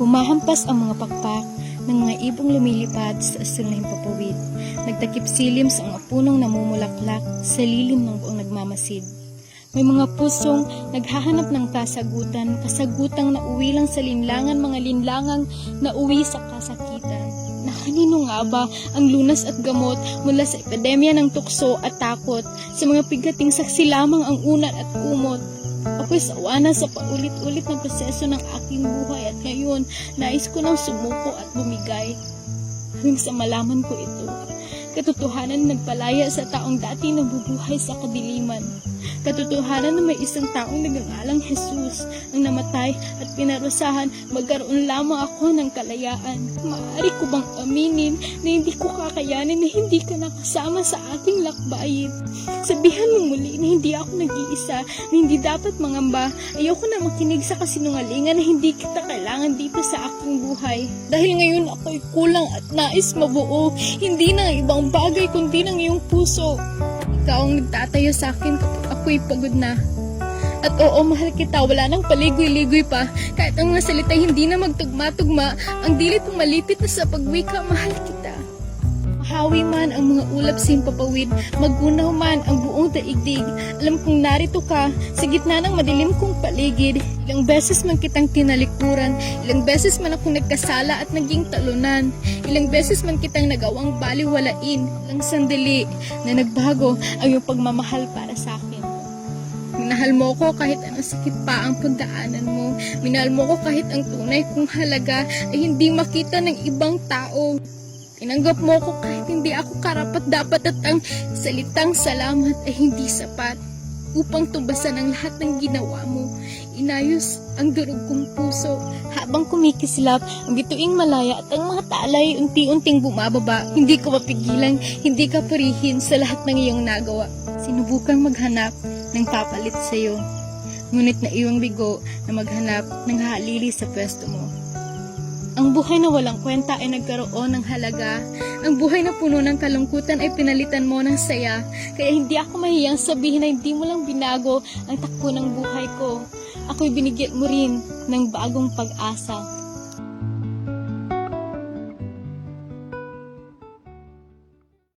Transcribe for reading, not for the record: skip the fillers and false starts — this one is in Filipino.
Humahampas ang mga pakpak ng mga ibong lumilipad sa asul na himpapawid. Nagtakip silim sa mga punong namumulaklak sa lilim ng buong nagmamasid. May mga pusong naghahanap ng kasagutan, kasagutang nauwi lang sa linlangan, mga linlangang nauwi sa kasakitan. Na kanino nga ba ang lunas at gamot mula sa epidemya ng tukso at takot? Sa mga pigating saksi lamang ang unat at kumot. Ako'y sawa na sa paulit-ulit na proseso ng aking buhay at ngayon nais ko nang sumuko at bumigay. Hanggang sa malaman ko ito, katotohanan na nagpalaya sa taong dati nabubuhay sa kadiliman. Katotohanan na may isang taong nagangalang Jesus ang namatay at pinarusahan, magkaroon lamang ako ng kalayaan. Maaari ko bang aminin na hindi ko kakayanin na hindi ka nakasama sa aking lakbayin? Sabihan mo muli na hindi ako nag-iisa, na hindi dapat mangamba. Ayoko na makinig sa kasinungalingan na hindi kita kailangan dito sa aking buhay. Dahil ngayon ako'y kulang at nais mabuo, hindi na ibang bagay kundi ng iyong puso. Ikaw ang nagtatayo sa akin kapag ako'y pagod na. At oo, mahal kita, wala nang paligoy-ligoy pa. Kahit ang mga salita hindi na magtugma-tugma, ang dilit mong malipit na sa pagwika, mahal kita. Mahawi man ang mga ulap sa himpapawid, magunaw man ang buong daigdig. Alam kong narito ka, sa gitna ng madilim kong paligid. Ilang beses man kitang tinalikuran, ilang beses man akong nagkasala at naging talunan. Ilang beses man kitang nagawang baliwalain, ilang sandali na nagbago ang iyong pagmamahal para sa akin. Minahal mo ko kahit anong sakit pa ang pagdaanan mo. Minahal mo ko kahit ang tunay kong halaga ay hindi makita ng ibang tao. Tinanggap mo ko kahit hindi ako karapat-dapat at ang salitang salamat ay hindi sapat upang tumbasan ang lahat ng ginawa mo. Inayos ang durog kong puso. Habang kumikislap ang bituing malaya at ang mga talay unti-unting bumababa, hindi ko mapigilan, hindi ka purihin sa lahat ng iyong nagawa. Sinubukang maghanap ng papalit sa iyo, ngunit na iyong bigo na maghanap ng halili sa pwesto mo. Ang buhay na walang kwenta ay nagkaroon ng halaga. Ang buhay na puno ng kalungkutan ay pinalitan mo ng saya. Kaya hindi ako mahiyang sabihin na hindi mo lang binago ang takbo ng buhay ko. Ako'y binigyan mo rin ng bagong pag-asa.